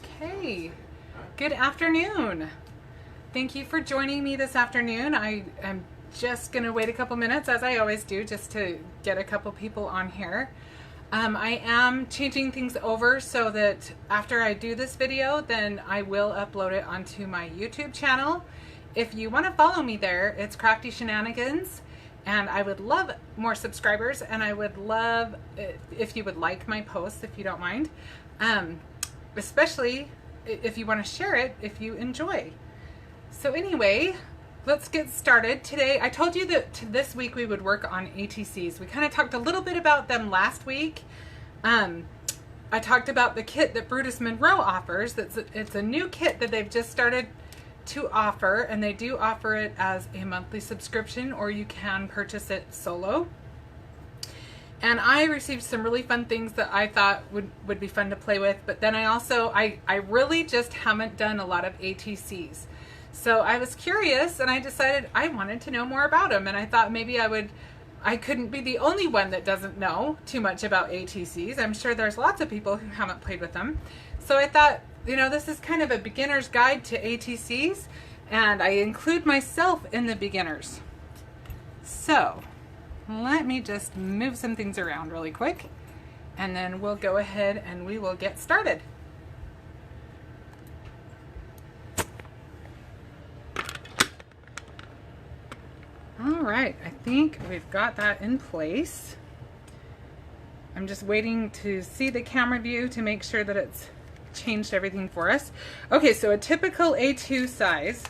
Okay, good afternoon. Thank you for joining me this afternoon. I am just gonna wait a couple minutes, as I always do, just to get a couple people on here. I am changing things over so that after I do this video, then I will upload it onto my YouTube channel. If you want to follow me there, it's Crafty Shenanigans, and I would love more subscribers, and I would love if you would like my posts, if you don't mind, especially if you want to share it if you enjoy. So anyway, let's get started. Today, I told you that this week we would work on ATCs. We kind of talked a little bit about them last week. I talked about the kit that Brutus Monroe offers. It's a new kit that they've just started to offer, and they do offer it as a monthly subscription, or you can purchase it solo. And I received some really fun things that I thought would be fun to play with, but then I really just haven't done a lot of ATCs. So I was curious, and I decided I wanted to know more about them, and I thought maybe I couldn't be the only one that doesn't know too much about ATCs. I'm sure there's lots of people who haven't played with them. So I thought, you know, this is kind of a beginner's guide to ATCs, and I include myself in the beginners. So let me just move some things around really quick, and then we'll go ahead and we will get started. All right, I think we've got that in place. I'm just waiting to see the camera view to make sure that it's changed everything for us. Okay, so a typical A2 size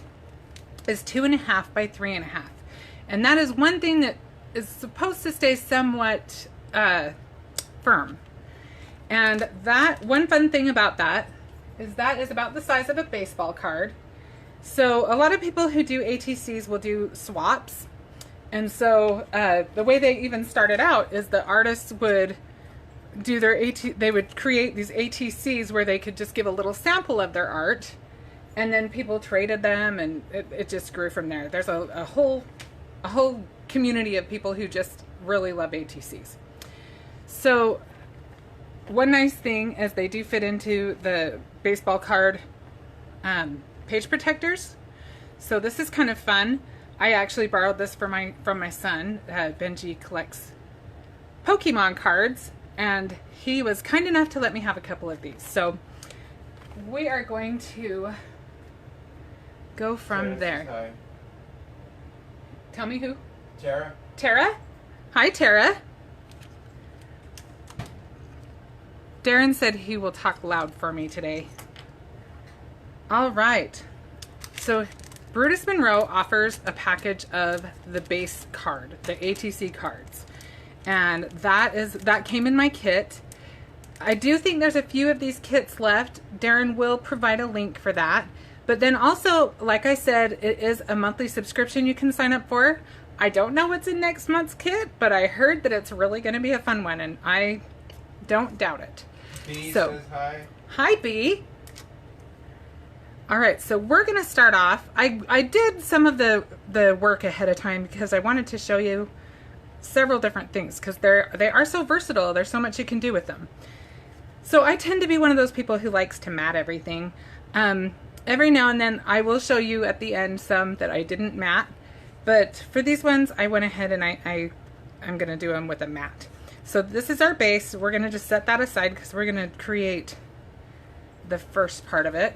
is 2.5 by 3.5. And that is one thing that is supposed to stay somewhat firm. And that one fun thing about that is about the size of a baseball card. So a lot of people who do ATCs will do swaps. And so the way they even started out is the artists would do they would create these ATCs where they could just give a little sample of their art, and then people traded them, and it just grew from there. There's a whole community of people who just really love ATCs. So one nice thing is they do fit into the baseball card page protectors. So this is kind of fun. I actually borrowed this from my son. Benji collects Pokemon cards, and he was kind enough to let me have a couple of these. So we are going to go from there. Hi. Tell me who? Tara. Tara? Hi, Tara. Darren said he will talk loud for me today. All right. So Brutus Monroe offers a package of the base card, the ATC cards. And that came in my kit. I do think there's a few of these kits left. Darren will provide a link for that. But then also, like I said, it is a monthly subscription you can sign up for. I don't know what's in next month's kit, but I heard that it's really going to be a fun one, and I don't doubt it. B says hi. Hi, B. All right, so we're going to start off. I did some of the work ahead of time because I wanted to show you several different things, because they are so versatile. There's so much you can do with them. So I tend to be one of those people who likes to matte everything. Every now and then I will show you at the end some that I didn't matte, but for these ones I went ahead and I'm going to do them with a matte. So this is our base. We're going to just set that aside because we're going to create the first part of it.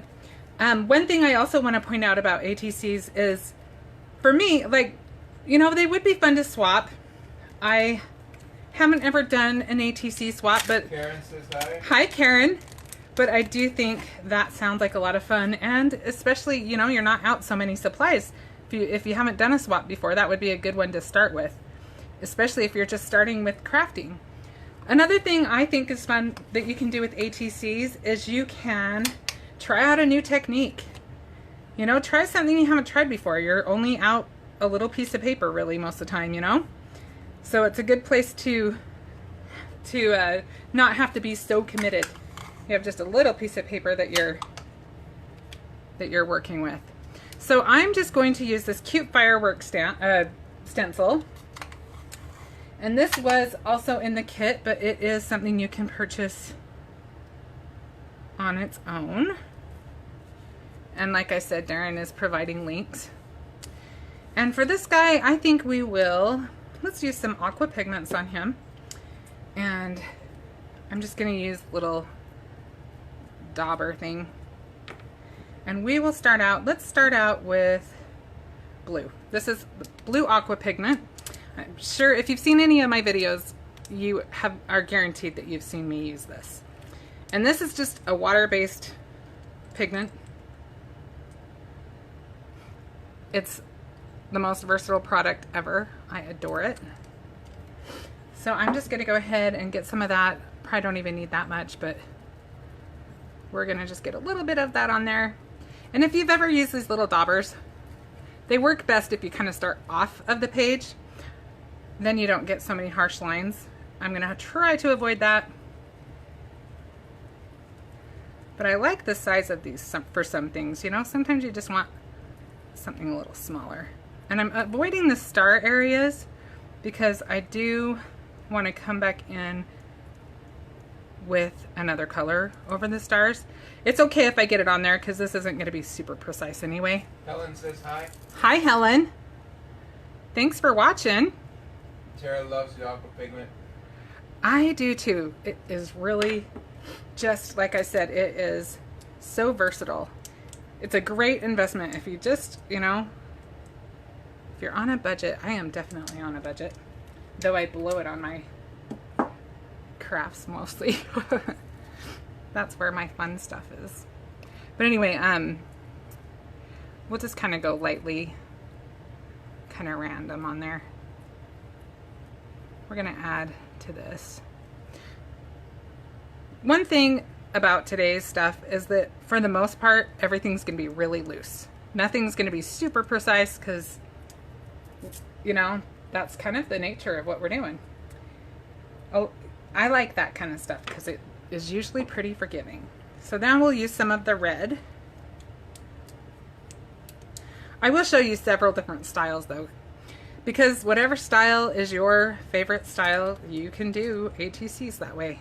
One thing I also want to point out about ATCs is, for me, like, you know, they would be fun to swap. I haven't ever done an ATC swap, but Karen says hi. Hi, Karen. But I do think that sounds like a lot of fun, and especially, you know, you're not out so many supplies. If you haven't done a swap before, that would be a good one to start with, especially if you're just starting with crafting. Another thing I think is fun that you can do with ATCs is you can try out a new technique. You know, try something you haven't tried before. You're only out a little piece of paper really most of the time, you know? So it's a good place to not have to be so committed. You have just a little piece of paper that you're working with. So I'm just going to use this cute fireworks stencil. And this was also in the kit, but it is something you can purchase on its own. And like I said, Darren is providing links. And for this guy, I think we will, let's use some Aqua pigments on him. And I'm just going to use little dauber thing. And we will start out, let's start out with blue. This is blue Aqua pigment. I'm sure if you've seen any of my videos, you are guaranteed that you've seen me use this. And this is just a water-based pigment. It's the most versatile product ever. I adore it. So I'm just going to go ahead and get some of that. Probably don't even need that much, but we're going to just get a little bit of that on there. And if you've ever used these little daubers, they work best if you kind of start off of the page. Then you don't get so many harsh lines. I'm going to try to avoid that. But I like the size of these for some things. You know, sometimes you just want something a little smaller. And I'm avoiding the star areas because I do want to come back in with another color over the stars. It's okay if I get it on there because this isn't going to be super precise anyway. Helen says hi. Hi, Helen. Thanks for watching. Tara loves the Aqua pigment. I do too. It is really just, like I said, it is so versatile. It's a great investment if you just, you know, if you're on a budget. I am definitely on a budget, though I blow it on my crafts mostly. That's where my fun stuff is. But anyway, we'll just kind of go lightly, kind of random on there. We're gonna add to this. One thing about today's stuff is that for the most part, everything's gonna be really loose. Nothing's gonna be super precise because, you know, that's kind of the nature of what we're doing. Oh, I like that kind of stuff because it is usually pretty forgiving. So now we'll use some of the red. I will show you several different styles though, because whatever style is your favorite style, you can do ATCs that way.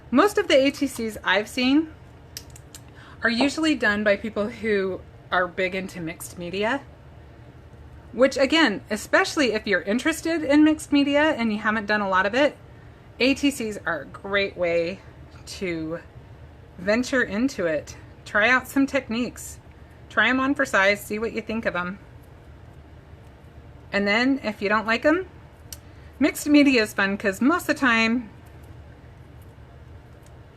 Most of the ATCs I've seen are usually done by people who are big into mixed media, which again, especially if you're interested in mixed media and you haven't done a lot of it, ATCs are a great way to venture into it. Try out some techniques. Try them on for size, see what you think of them. And then if you don't like them, mixed media is fun because most of the time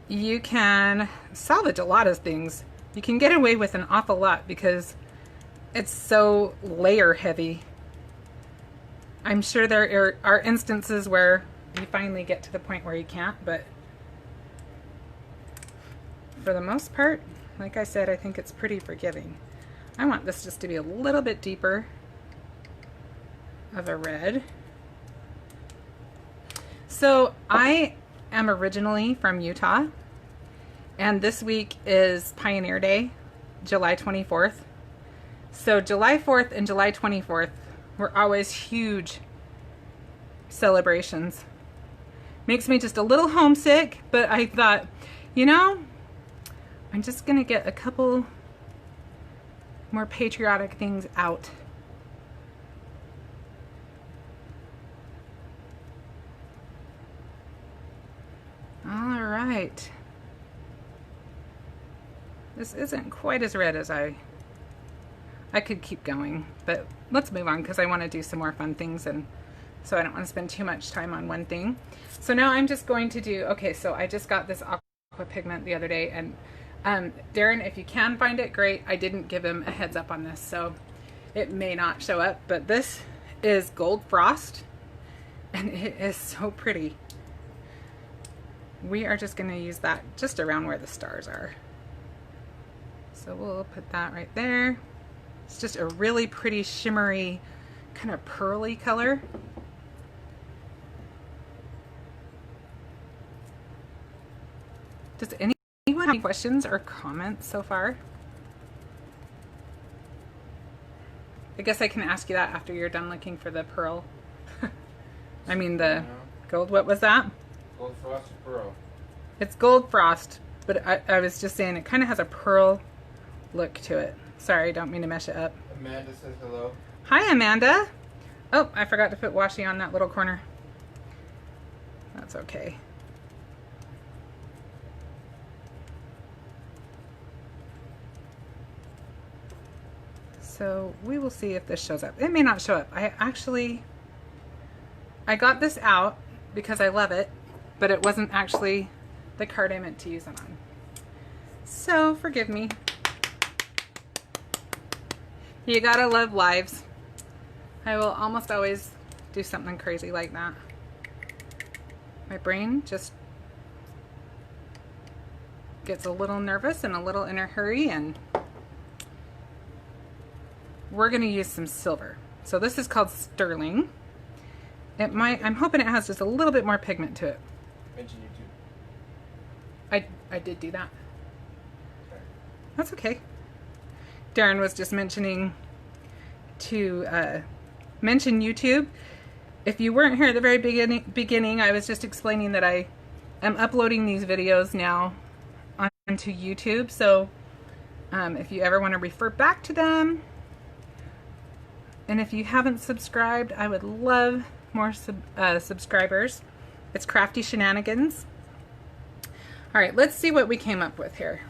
you can salvage a lot of things. You can get away with an awful lot because it's so layer heavy. I'm sure there are instances where you finally get to the point where you can't, but for the most part, like I said, I think it's pretty forgiving. I want this just to be a little bit deeper of a red. So I am originally from Utah, and this week is Pioneer Day, July 24th. So July 4th and July 24th were always huge celebrations. Makes me just a little homesick, but I thought, you know, I'm just gonna get a couple more patriotic things out. All right. This isn't quite as red as I could keep going, but let's move on because I want to do some more fun things, and so I don't want to spend too much time on one thing. So now I'm just going to do, okay, so I just got this Aqua pigment the other day, and Darren, if you can find it, great. I didn't give him a heads up on this, so it may not show up, but this is Gold Frost, and it is so pretty. We are just going to use that just around where the stars are. So we'll put that right there. It's just a really pretty shimmery, kind of pearly color. Does anyone have any questions or comments so far? I guess I can ask you that after you're done looking for the pearl. I mean the gold. What was that? Gold Frost Pearl. It's gold frost, but I was just saying it kind of has a pearl look to it. Sorry, don't mean to mess it up. Amanda says hello. Hi, Amanda. Oh, I forgot to put washi on that little corner. That's okay. So we will see if this shows up. It may not show up. I got this out because I love it, but it wasn't actually the card I meant to use it on. So forgive me. You gotta love lives. I will almost always do something crazy like that. My brain just gets a little nervous and a little in a hurry, and we're gonna use some silver. So this is called sterling. I'm hoping it has just a little bit more pigment to it. Mention YouTube. I did do that. Okay. That's okay. Darren was just mentioning to mention YouTube. If you weren't here at the very beginning, I was just explaining that I am uploading these videos now onto YouTube. So if you ever want to refer back to them, and if you haven't subscribed, I would love more subscribers. It's Crafty Shenanigans. All right, let's see what we came up with here.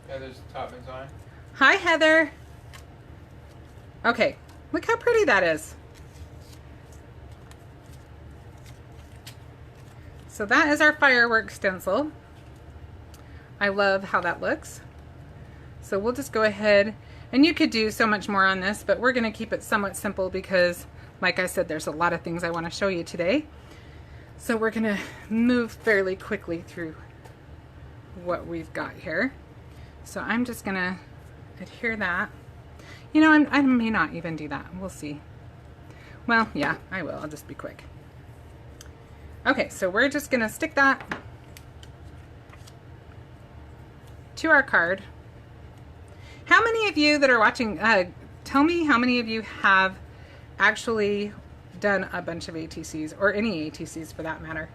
Heather's Topman's on. Hi, Heather. Okay, look how pretty that is. So that is our fireworks stencil. I love how that looks. So we'll just go ahead, and you could do so much more on this, but we're going to keep it somewhat simple because, like I said, there's a lot of things I want to show you today. So we're going to move fairly quickly through what we've got here. So I'm just going to adhere that. You know, I may not even do that. We'll see. Well, yeah, I will. I'll just be quick. Okay, so we're just going to stick that to our card. How many of you that are watching, tell me how many of you have actually done a bunch of ATCs, or any ATCs for that matter?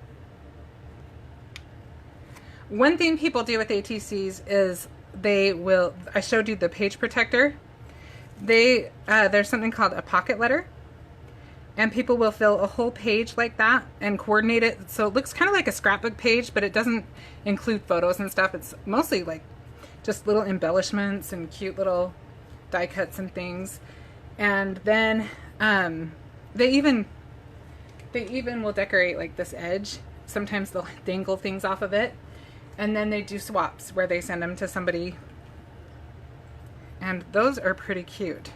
One thing people do with ATCs is they will, I showed you the page protector. There's something called a pocket letter, and people will fill a whole page like that and coordinate it so it looks kind of like a scrapbook page, but it doesn't include photos and stuff. It's mostly like just little embellishments and cute little die cuts and things. And then they even will decorate like this edge. Sometimes they'll dangle things off of it, and then they do swaps where they send them to somebody, and those are pretty cute.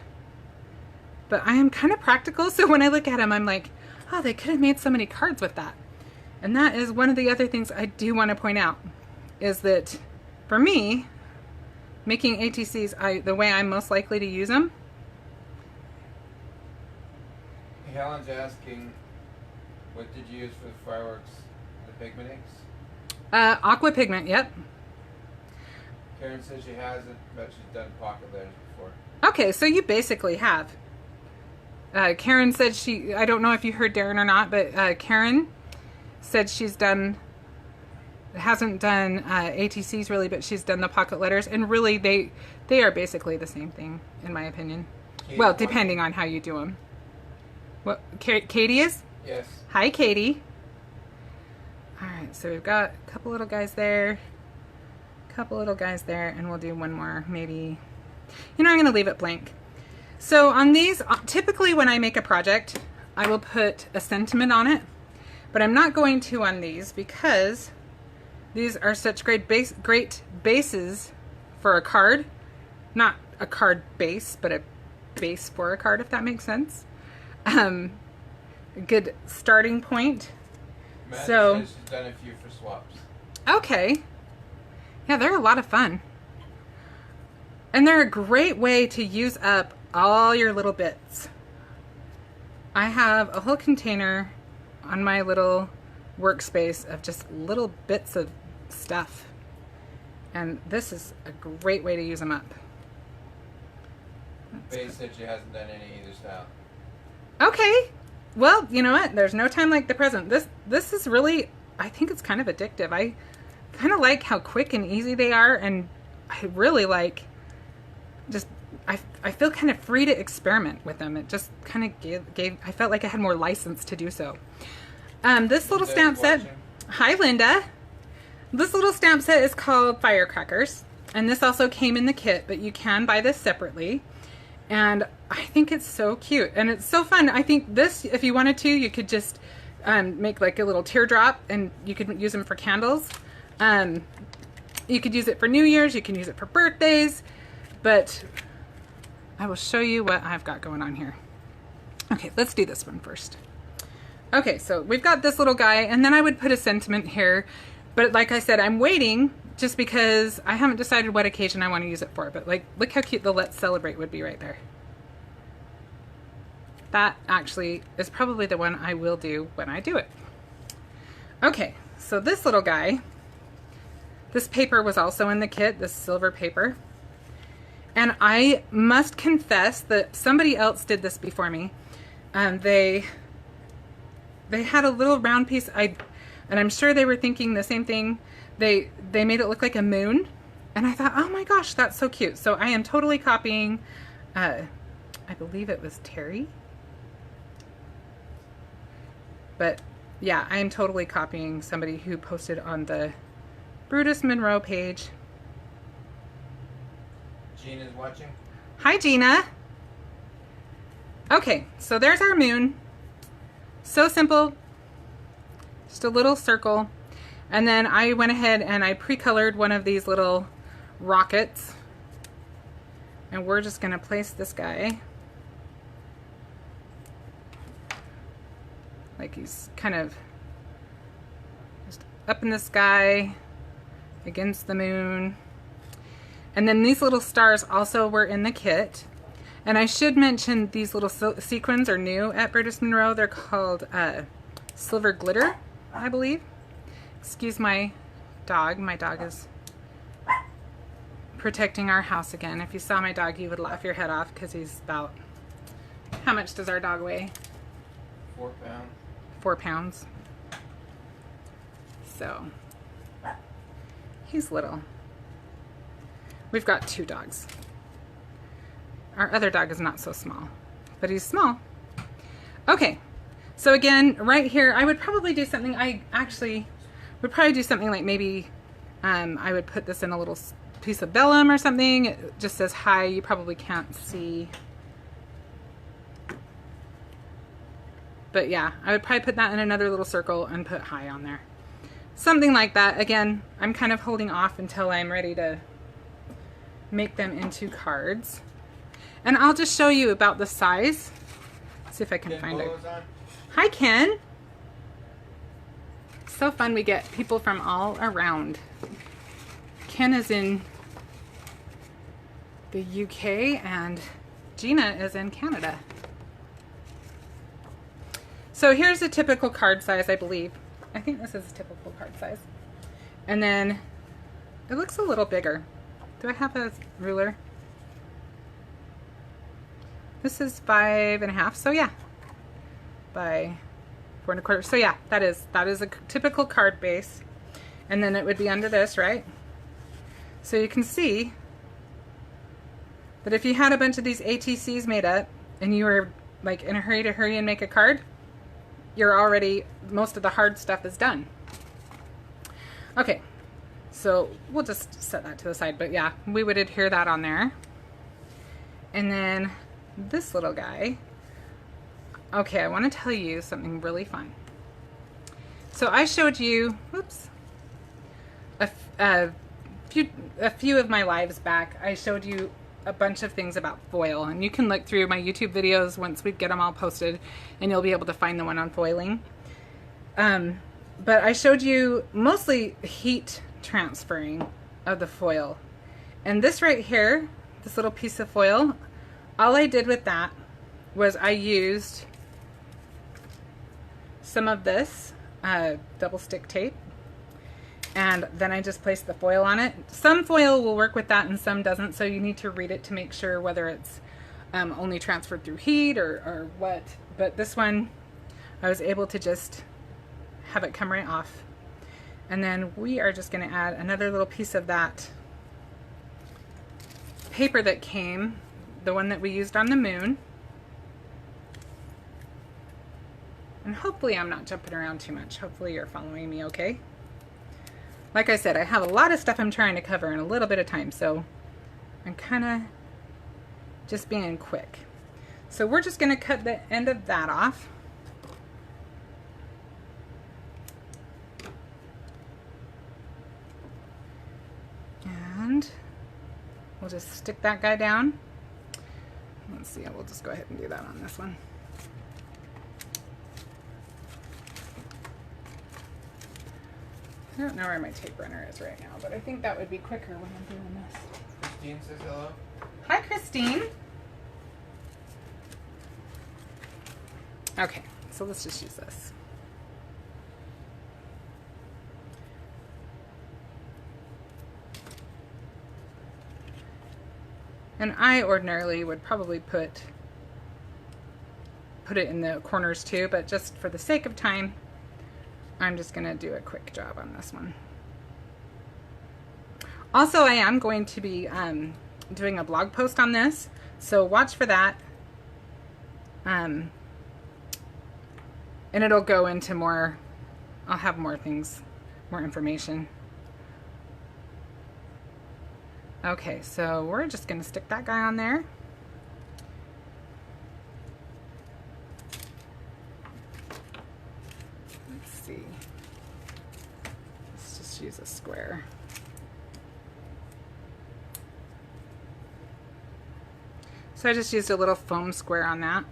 But I am kind of practical, so when I look at them, I'm like, oh, they could have made so many cards with that. And that is one of the other things I do want to point out, is that for me, making ATCs, the way I'm most likely to use them. Helen's asking, what did you use for the fireworks? The pigment inks? Aqua pigment, yep. Karen says she hasn't, but she's done pocket letters before. Okay, so you basically have. Karen said I don't know if you heard Darren or not, but Karen said she's hasn't done ATCs really, but she's done the pocket letters, and really they are basically the same thing, in my opinion. Well, depending on how you do them. What, Katie is? Yes. Hi, Katie. All right, so we've got a couple little guys there, and we'll do one more, maybe. You know, I'm going to leave it blank. So on these, typically when I make a project, I will put a sentiment on it, but I'm not going to on these because these are such great bases for a card. Not a card base, but a base for a card, if that makes sense. A good starting point. Matt So says she's done a few for swaps. Okay. Yeah, they're a lot of fun. And they're a great way to use up all your little bits. I have a whole container on my little workspace of just little bits of stuff. And this is a great way to use them up. Faye said she hasn't done any either style. Okay. Well, you know what? There's no time like the present. This is really, I think it's kind of addictive. I kind of like how quick and easy they are, and I really like just, I feel kind of free to experiment with them. It just kind of gave I felt like I had more license to do so. This little stamp set, hi Linda. This little stamp set is called Firecrackers, and this also came in the kit, but you can buy this separately. And I think it's so cute and it's so fun. I think this, if you wanted to, you could just make like a little teardrop, and you could use them for candles. You could use it for New Year's, you can use it for birthdays, but I will show you what I've got going on here. Okay, let's do this one first. Okay, so we've got this little guy, and then I would put a sentiment here, but like I said, I'm waiting just because I haven't decided what occasion I want to use it for. But like, look how cute the Let's Celebrate would be right there. That actually is probably the one I will do when I do it. Okay, so this little guy, this paper was also in the kit, this silver paper. And I must confess that somebody else did this before me. They had a little round piece, and I'm sure they were thinking the same thing. They made it look like a moon, and I thought, oh my gosh, that's so cute. So I am totally copying, I believe it was Terry. But yeah, I am totally copying somebody who posted on the Brutus Monroe page. Gina's watching. Hi, Gina. Okay, so there's our moon. So simple, just a little circle. And then I went ahead and I pre-colored one of these little rockets. And we're just gonna place this guy like he's kind of just up in the sky against the moon. And then these little stars also were in the kit. And I should mention these little sequins are new at Brutus Monroe. They're called Silver Glitter, I believe. Excuse my dog. My dog is protecting our house again. If you saw my dog, you would laugh your head off because he's about, how much does our dog weigh? 4 pounds. 4 pounds. So, he's little. We've got 2 dogs. Our other dog is not so small, but he's small. Okay, so again, right here, I would probably do something, I actually would probably do something like maybe I would put this in a little piece of vellum or something. It just says hi, you probably can't see. But yeah, I would probably put that in another little circle and put hi on there. Something like that. Again, I'm kind of holding off until I'm ready to make them into cards. And I'll just show you about the size. Let's see if I can find it. Hi, Ken. So fun, we get people from all around. Ken is in the UK and Gina is in Canada. So here's a typical card size, I believe. I think this is a typical card size. And then it looks a little bigger. Do I have a ruler? This is 5.5, so yeah, by 4 1/4. So yeah, that is a typical card base. And then it would be under this, right? So you can see that if you had a bunch of these ATCs made up and you were like in a hurry to hurry and make a card, you're already, most of the hard stuff is done. Okay, so we'll just set that to the side, but yeah, we would adhere that on there. And then this little guy, okay, I want to tell you something really fun. So I showed you, whoops, a few of my lives back, I showed you a bunch of things about foil, and you can look through my YouTube videos once we get them all posted and you'll be able to find the one on foiling. But I showed you mostly heat transferring of the foil. And this right here, this little piece of foil, all I did with that was I used some of this double stick tape, and then I just placed the foil on it. Some foil will work with that and some doesn't, so you need to read it to make sure whether it's only transferred through heat or what. But this one, I was able to just have it come right off. And then we are just going to add another little piece of that paper that came, the one that we used on the moon. And hopefully I'm not jumping around too much. Hopefully you're following me okay. Like I said, I have a lot of stuff I'm trying to cover in a little bit of time, so I'm kind of just being quick. So we're just going to cut the end of that off. And we'll just stick that guy down. Let's see, we'll just go ahead and do that on this one. I don't know where my tape runner is right now, but I think that would be quicker when I'm doing this. Christine says hello. Hi, Christine. Okay, so let's just use this. And I ordinarily would probably put it in the corners too, but just for the sake of time, I'm just going to do a quick job on this one. Also, I am going to be doing a blog post on this, so watch for that. And it'll go into more, I'll have more things, more information. Okay, so we're just going to stick that guy on there. Let's see. Let's just use a square. So I just used a little foam square on that.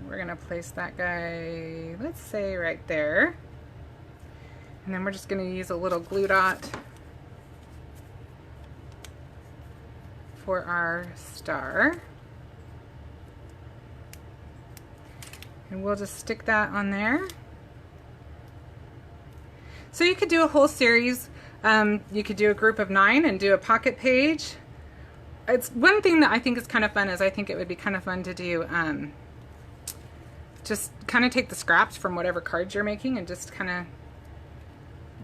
We're going to place that guy, let's say right there. And then we're just going to use a little glue dot for our star. And we'll just stick that on there. So you could do a whole series. You could do a group of 9 and do a pocket page. It's one thing that I think is kind of fun is I think it would be kind of fun to do just kind of take the scraps from whatever cards you're making and just kind of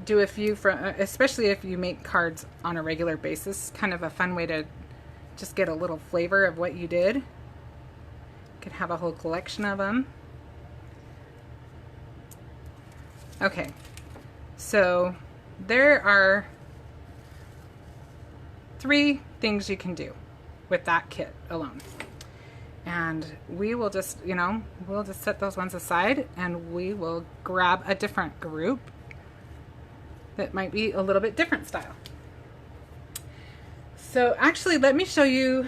do a few from, especially if you make cards on a regular basis, kind of a fun way to just get a little flavor of what you did. You could have a whole collection of them. Okay, so there are 3 things you can do with that kit alone. And we will just, you know, we'll just set those ones aside and we will grab a different group that might be a little bit different style. So actually, let me show you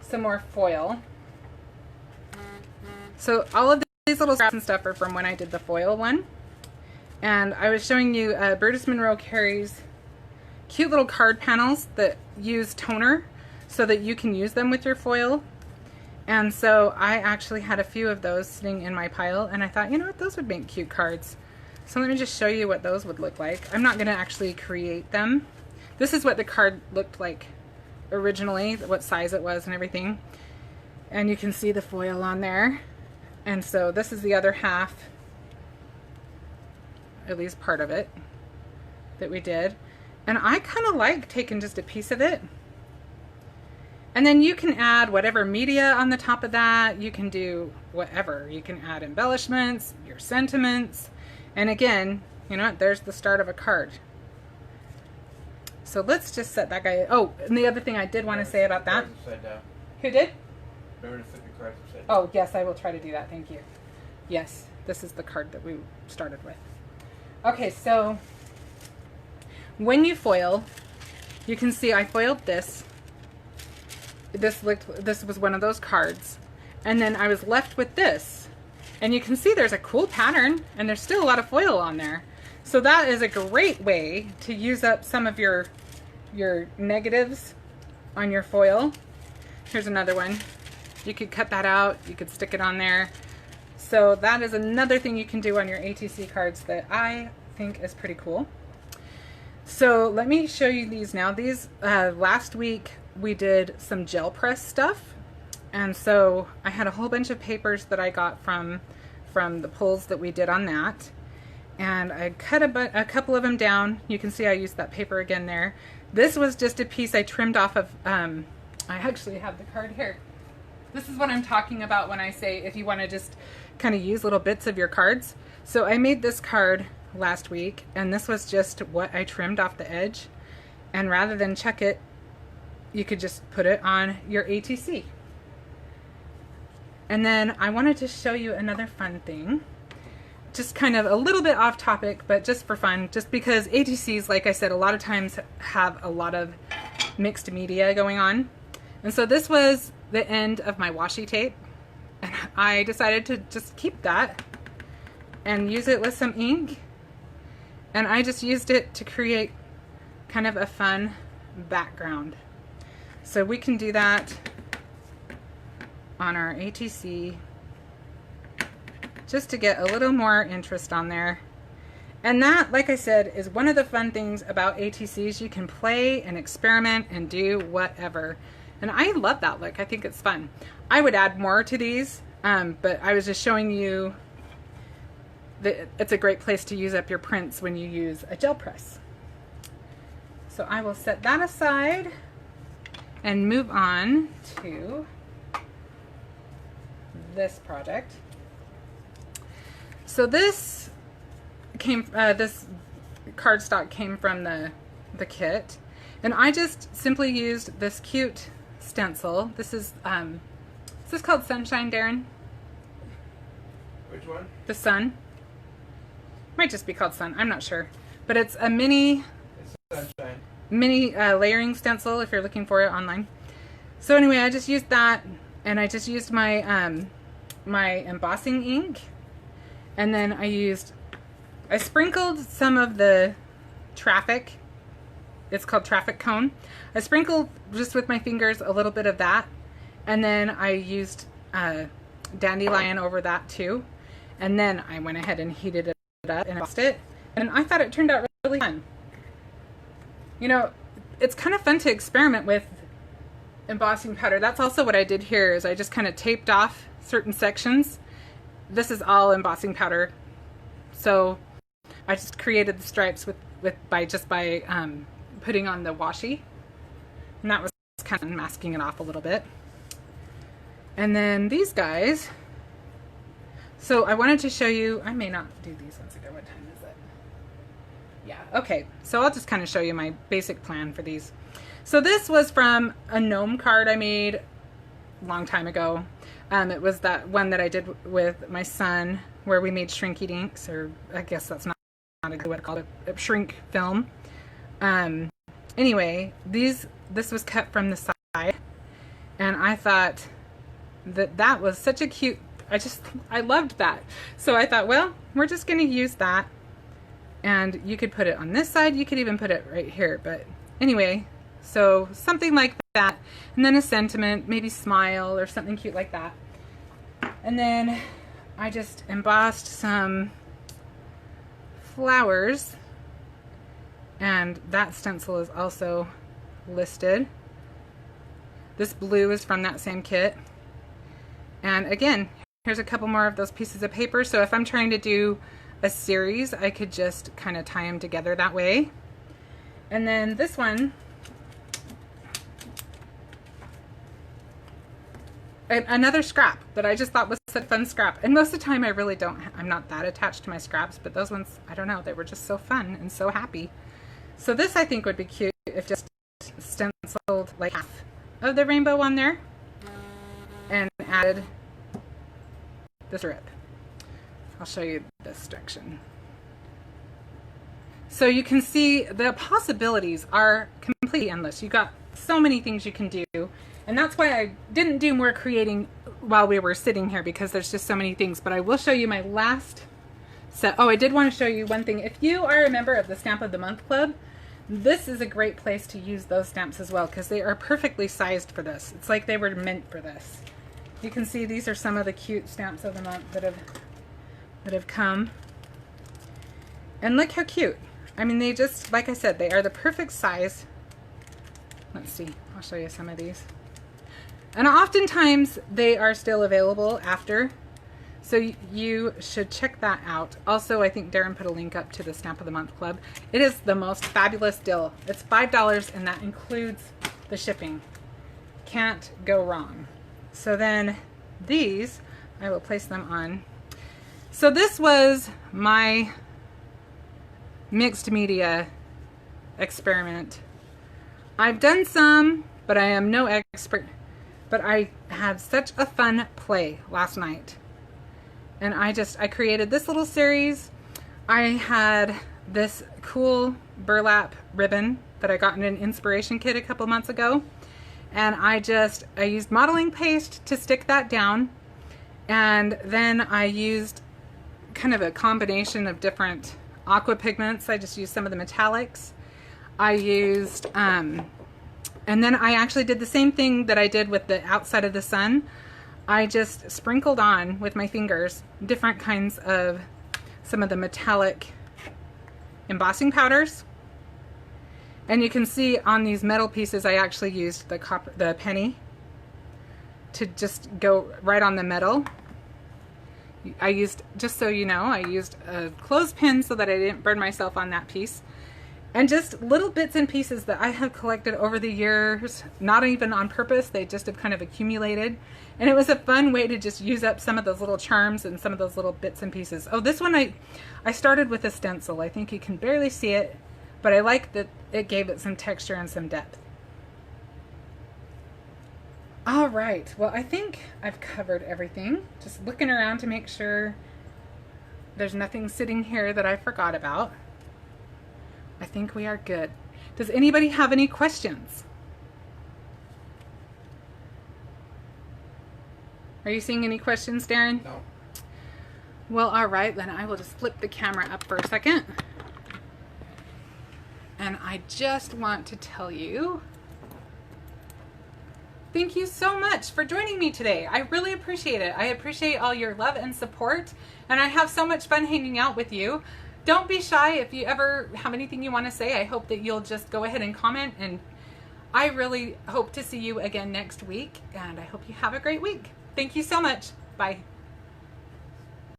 some more foil. So all of these little scraps and stuff are from when I did the foil one. And I was showing you Brutus Monroe carries cute little card panels that use toner so that you can use them with your foil. And so I actually had a few of those sitting in my pile and I thought, you know what, those would make cute cards. So let me just show you what those would look like. I'm not going to actually create them. This is what the card looked like originally, what size it was and everything. And you can see the foil on there. And so this is the other half, at least part of it, that we did. And I kind of like taking just a piece of it. And then you can add whatever media on the top of that. You can do whatever. You can add embellishments, your sentiments. And again, you know what, there's the start of a card. So let's just set that guy. Oh, and the other thing I did want to say about that. Who did? Remember to flip your cards upside down. Oh, yes, I will try to do that. Thank you. Yes, this is the card that we started with. Okay, so when you foil, you can see I foiled this. This was one of those cards. And then I was left with this. And you can see there's a cool pattern and there's still a lot of foil on there. So that is a great way to use up some of your negatives on your foil. Here's another one. You could cut that out, you could stick it on there. So that is another thing you can do on your ATC cards that I think is pretty cool. So let me show you these now. These, last week we did some gel press stuff. And so I had a whole bunch of papers that I got from from the pulls that we did on that. And I cut a couple of them down. You can see I used that paper again there. This was just a piece I trimmed off of, I actually have the card here. This is what I'm talking about when I say if you want to just kind of use little bits of your cards. So I made this card last week, and this was just what I trimmed off the edge. And rather than chuck it, you could just put it on your ATC. And then I wanted to show you another fun thing. Just kind of a little bit off topic, but just for fun, just because ATCs, like I said, a lot of times have a lot of mixed media going on. And so this was the end of my washi tape, and I decided to just keep that and use it with some ink. And I just used it to create kind of a fun background. So we can do that on our ATC just to get a little more interest on there. And that, like I said, is one of the fun things about ATCs. You can play and experiment and do whatever. And I love that look. I think it's fun. I would add more to these, but I was just showing you that it's a great place to use up your prints when you use a gel press. So I will set that aside and move on to this project. So this this cardstock came from the kit, and I just simply used this cute stencil. This is called Sunshine, Darren? Which one? The Sun. Might just be called Sun. I'm not sure, but it's a mini layering stencil if you're looking for it online. So anyway, I just used that, and I just used my my embossing ink. And then I sprinkled some of the traffic. It's called traffic cone. I sprinkled just with my fingers a little bit of that. And then I used dandelion over that too. And then I went ahead and heated it up and embossed it. And I thought it turned out really fun. You know, it's kind of fun to experiment with embossing powder. That's also what I did here, is I just kind of taped off certain sections. This is all embossing powder, so I just created the stripes by putting on the washi, and that was kind of masking it off a little bit. And then these guys, so I wanted to show you, I may not do these ones again. What time is it? Yeah, okay, so I'll just kind of show you my basic plan for these. So this was from a gnome card I made a long time ago. It was that one that I did with my son, where we made shrink inks, or I guess that's not exactly what I call it, shrink film. Anyway, this was cut from the side, and I thought that was such a cute, I loved that. So I thought, well, we're just going to use that, and you could put it on this side, you could even put it right here, but anyway, so something like that, and then a sentiment, maybe smile or something cute like that. And then I just embossed some flowers, and that stencil is also listed. This blue is from that same kit. And again, here's a couple more of those pieces of paper. So if I'm trying to do a series, I could just kind of tie them together that way. And then this one, another scrap that I just thought was such a fun scrap. And most of the time I really I'm not that attached to my scraps, but those ones, I don't know, they were just so fun and so happy. So this I think would be cute if just stenciled like half of the rainbow on there and added the strip. I'll show you this direction. So you can see the possibilities are completely endless. You got so many things you can do. And that's why I didn't do more creating while we were sitting here, because there's just so many things. But I will show you my last set. Oh, I did want to show you one thing. If you are a member of the Stamp of the Month Club, this is a great place to use those stamps as well, because they are perfectly sized for this. It's like they were meant for this. You can see these are some of the cute stamps of the month that have come. And look how cute. I mean, they just, like I said, they are the perfect size. Let's see, I'll show you some of these. And oftentimes they are still available after. So you should check that out. Also, I think Darren put a link up to the Snap of the Month Club. It is the most fabulous deal. It's $5 and that includes the shipping. Can't go wrong. So then these, I will place them on. So this was my mixed media experiment. I've done some, but I am no expert. But I had such a fun play last night. And I created this little series. I had this cool burlap ribbon that I got in an inspiration kit a couple months ago. And I used modeling paste to stick that down. And then I used kind of a combination of different aqua pigments. I just used some of the metallics. I used, and then I actually did the same thing that I did with the outside of the sun. I just sprinkled on with my fingers different kinds of some of the metallic embossing powders. And you can see on these metal pieces, I actually used the penny to just go right on the metal. I used, just so you know, I used a clothespin so that I didn't burn myself on that piece. And just little bits and pieces that I have collected over the years, not even on purpose, they just have kind of accumulated. And it was a fun way to just use up some of those little charms and some of those little bits and pieces. Oh, this one I started with a stencil. I think you can barely see it, but I like that it gave it some texture and some depth. All right, well, I think I've covered everything. Just looking around to make sure there's nothing sitting here that I forgot about. I think we are good. Does anybody have any questions? Are you seeing any questions, Darren? No. Well, all right, then I will just flip the camera up for a second. And I just want to tell you, thank you so much for joining me today. I really appreciate it. I appreciate all your love and support, and I have so much fun hanging out with you. Don't be shy if you ever have anything you want to say. I hope that you'll just go ahead and comment, and I really hope to see you again next week, and I hope you have a great week. Thank you so much. Bye.